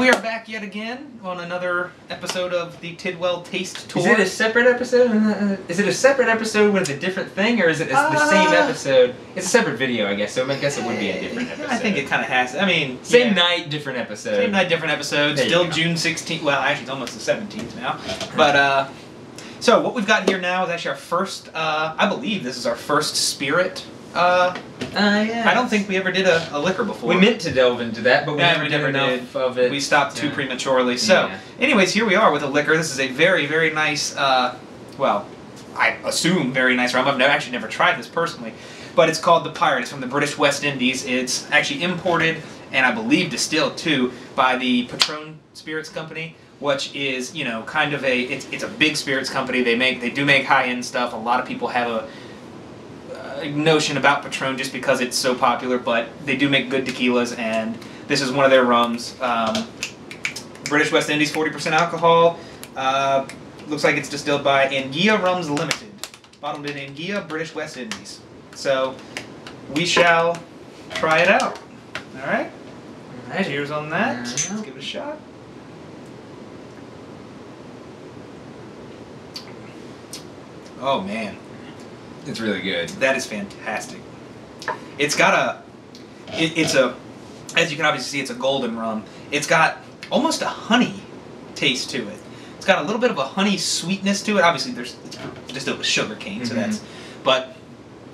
we are back yet again on another episode of the Tidwell Taste Tour. Is it a separate episode? Is it a separate episode with a different thing, or is it the same episode? It's a separate video, I guess, so I guess it would be a different episode. I think it kind of has. I mean, same night, different episode. Same night, different episode. Still June 16th. Well, actually, it's almost the 17th now. But, so what we've got here now is actually our first, I believe this is our first spirit. Yeah. I don't think we ever did a liquor before. We meant to delve into that, but we never did enough of it. We stopped too prematurely. So, anyways, here we are with a liquor. This is a very, very nice, well, I assume very nice rum. I've actually never tried this personally. But it's called the Pyrat. It's from the British West Indies. It's actually imported, and I believe distilled too, by the Patron Spirits Company, which is, you know, kind of a, it's a big spirits company. They do make high-end stuff. A lot of people have a notion about Patron just because it's so popular, but they do make good tequilas, and this is one of their rums. British West Indies, 40% alcohol. Looks like it's distilled by Anguilla Rums Limited, bottled in Anguilla, British West Indies. So we shall try it out. All right. Cheers on that. Let's give it a shot. Oh man. It's really good. That is fantastic. It's got a, it's a, as you can obviously see, it's a golden rum. It's got almost a honey taste to it. It's got a little bit of a honey sweetness to it. Obviously, it's distilled with sugar cane, so that's, but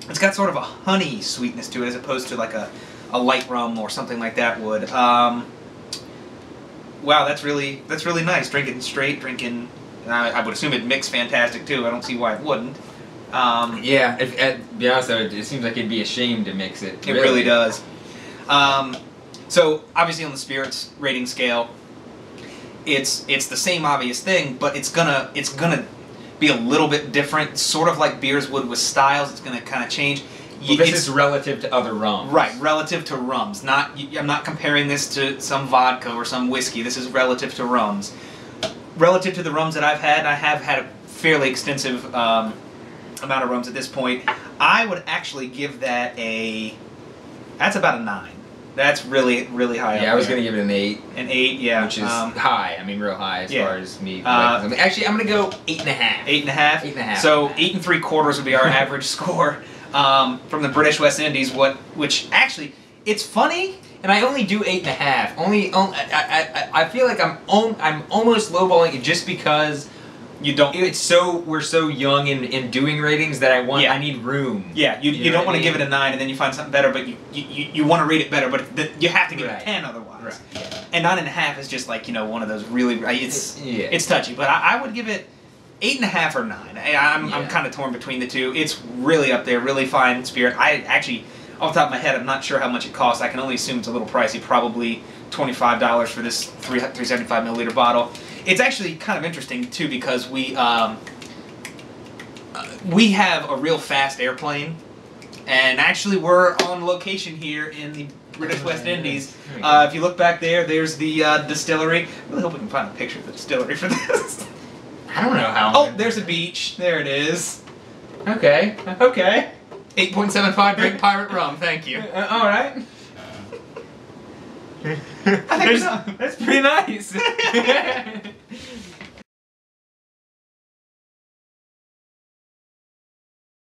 it's got sort of a honey sweetness to it as opposed to like a light rum or something like that would. Wow, that's really nice. Drinking straight, I would assume it'd mix fantastic too. I don't see why it wouldn't. Yeah, to be honest though, it seems like it'd be a shame to mix it. It really does. So obviously on the spirits rating scale, it's the same obvious thing, but it's gonna be a little bit different, sort of like beers would with styles. It's gonna kind of change. Well, this is relative to other rums. Right, relative to rums. I'm not comparing this to some vodka or some whiskey. This is relative to rums. Relative to the rums that I have had a fairly extensive amount of rums at this point. I would actually give that that's about a 9. That's really, really high. Yeah, I was going to give it an 8. An 8, yeah. Which is high. I mean, real high as far as me. Actually, I'm going to go 8.5. 8.5? 8.5. So 8 3/4 would be our average score from the British West Indies. Which actually, it's funny. And I only do 8.5. I feel like I'm almost lowballing it just because you don't. We're so young in doing ratings that I need room. Yeah, you don't want to give it a 9 and then you find something better, but you want to rate it better, but you have to give it a 10 otherwise. Right. Yeah. And 9.5 is just like, you know, one of those really it's touchy, but I would give it 8.5 or 9. I'm kind of torn between the two. It's really up there, really fine spirit. I actually, off the top of my head, I'm not sure how much it costs. I can only assume it's a little pricey, probably $25 for this 375 milliliter bottle. It's actually kind of interesting too because we have a real fast airplane, and actually we're on location here in the British West Indies. If you look back there, there's the distillery. I really hope we can find a picture of the distillery for this. I don't know how. Oh, there's a beach. There it is. Okay. Okay. 8.75 Great Pirate Rum. Thank you. All right. That's pretty nice.